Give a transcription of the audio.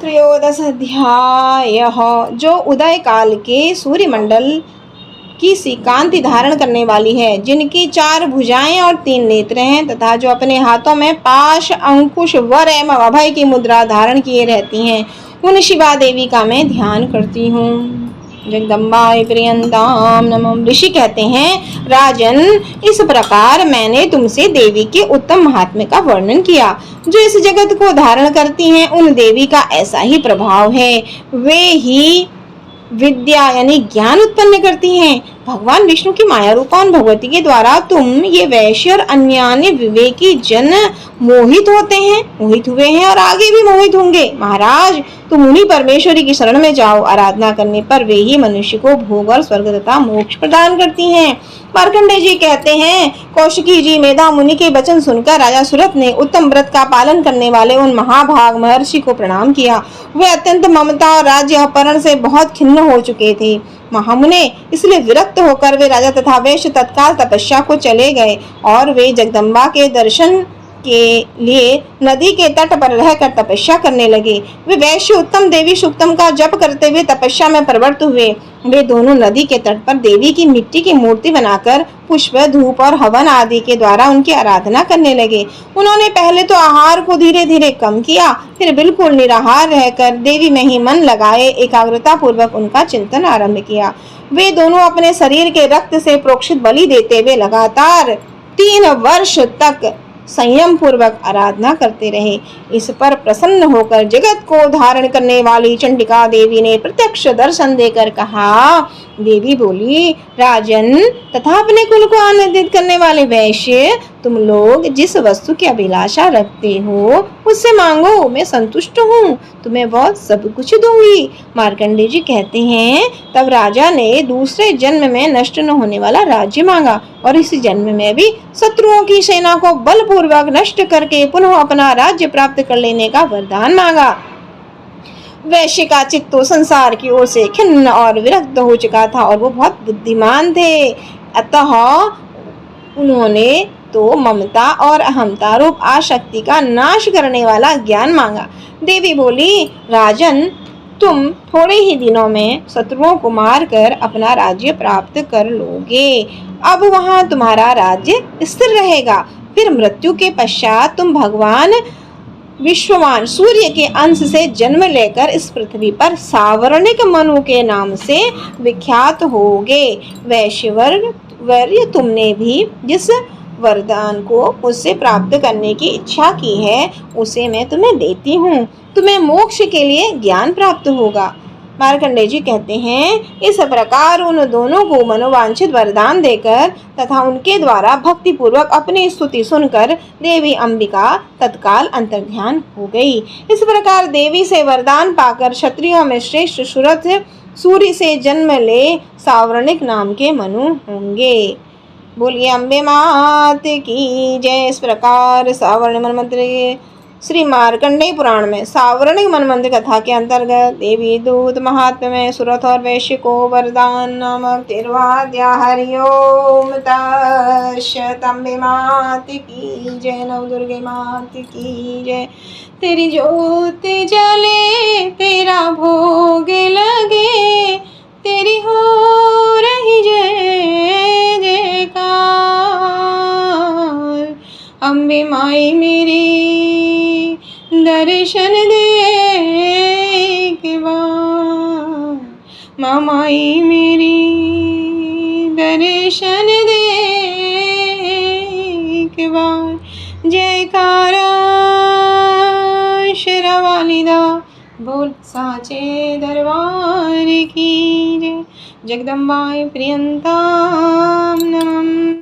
त्रयोदश अध्याय। जो उदय काल के सूर्यमंडल की सी कांति धारण करने वाली है, जिनकी 4 भुजाएं और 3 नेत्र हैं, तथा जो अपने हाथों में पाश, अंकुश, वर एवं अभय की मुद्रा धारण किए रहती हैं, उन शिवा देवी का मैं ध्यान करती हूँ। जगदम्बाय प्रियंताम नमः। ऋषि कहते हैं, राजन, इस प्रकार मैंने तुमसे देवी के उत्तम महात्म्य का वर्णन किया। जो इस जगत को धारण करती हैं, उन देवी का ऐसा ही प्रभाव है। वे ही विद्या यानी ज्ञान उत्पन्न करती हैं। भगवान विष्णु की माया रूपा भगवती के द्वारा तुम ये वैश्य और अन्य विवेकी जन मोहित हुए हैं और आगे भी मोहित होंगे। महाराज, तुम उन्हीं परमेश्वरी की शरण में जाओ। आराधना करने पर वे ही मनुष्य को भोग और स्वर्ग तथा मोक्ष प्रदान करती हैं। मार्कंडेय जी कहते हैं, कौशिकी जी मेधा मुनि के वचन सुनकर राजा सुरथ ने उत्तम व्रत का पालन करने वाले उन महाभाग महर्षि को प्रणाम किया। वे अत्यंत ममता और राज्य अपहरण से बहुत खिन्न हो चुके थे। महामुने, इसलिए विरक्त होकर वे राजा तथा वैश्य तत्काल तपस्या को चले गए और वे जगदम्बा के दर्शन के लिए नदी के तट पर रहकर तपस्या करने लगे। वे वैश्य उत्तम देवी सूक्तम का जप करते हुए तपस्या में प्रवृत्त हुए। वे दोनों नदी के तट पर देवी की मिट्टी की मूर्ति बनाकर पुष्प, धूप और हवन आदि के द्वारा उनकी आराधना करने लगे। उन्होंने पहले तो आहार को धीरे धीरे कम किया, फिर बिल्कुल निराहार रहकर देवी में ही मन लगाए एकाग्रता पूर्वक उनका चिंतन आरंभ किया। वे दोनों अपने शरीर के रक्त से प्रोक्षित बलि देते हुए लगातार 3 वर्ष तक संयम पूर्वक आराधना करते रहे। इस पर प्रसन्न होकर जगत को धारण करने वाली चंडिका देवी ने प्रत्यक्ष दर्शन देकर कहा। देवी बोली, राजन तथा अपने कुल को आनंदित करने वाले वैश्य, तुम लोग जिस वस्तु की अभिलाषा रखते हो उससे मांगो, मैं संतुष्ट हूँ, तुम्हें बहुत सब कुछ दूंगी। मार्कंडेय जी कहते हैं, तब राजा ने दूसरे जन्म में नष्ट न होने वाला राज्य मांगा और इस जन्म में भी शत्रुओं की सेना को बलपूर्वक नष्ट करके पुनः अपना राज्य प्राप्त कर लेने का वरदान मांगा। वैश्य का चित्त तो संसार की ओर से खिन्न और विरक्त हो चुका था और वो बहुत बुद्धिमान थे, अतः उन्होंने तो ममता और अहंता रूप आसक्ति का नाश करने वाला ज्ञान मांगा। देवी बोली, राजन, तुम थोड़े ही दिनों में शत्रुओं को मारकर अपना राज्य प्राप्त कर लोगे। अब वहां तुम्हारा राज्य स्थिर रहेगा। फिर मृत्यु के पश्चात तुम भगवान विश्ववान सूर्य के अंश से जन्म लेकर इस पृथ्वी पर सावर्णिक मनु के नाम से विख्यात होगे। वैश्यवर्य, तुमने भी जिस वरदान को मुझसे प्राप्त करने की इच्छा की है उसे मैं तुम्हें देती हूँ। तुम्हें मोक्ष के लिए ज्ञान प्राप्त होगा। मार्कंडेय जी कहते हैं, इस प्रकार उन दोनों को मनोवांछित वरदान देकर तथा उनके द्वारा भक्ति पूर्वक अपनी स्तुति सुनकर देवी अंबिका तत्काल अंतर्ध्यान हो गई। इस प्रकार देवी से वरदान पाकर क्षत्रियों में श्रेष्ठ सुरथ सूर्य से जन्म ले सावर्णिक नाम के मनु होंगे। बोलिए अम्बे मात की जय। इस प्रकार सावर्ण मन मंत्र श्री मार्कंडेय पुराण में सावर्णिक मनमंत्र कथा के अंतर्गत देवी दूत महात्म्य में सुरथ और वैश्य को वरदान नामक 13वां हरिओम तत्सत। अम्बे मात की जय। नव दुर्गे मात की जय। तेरी ज्योत जले, तेरा भोग लगे, तेरी हो रही जय जयकार। अम्बे माई मेरी दर्शन दे के बाद, मामाई मेरी दर्शन दे के बाद। जयकारा शेरावाली दा बोल साचे दरबार की जय। जगदम्बाय प्रियंताम नमः।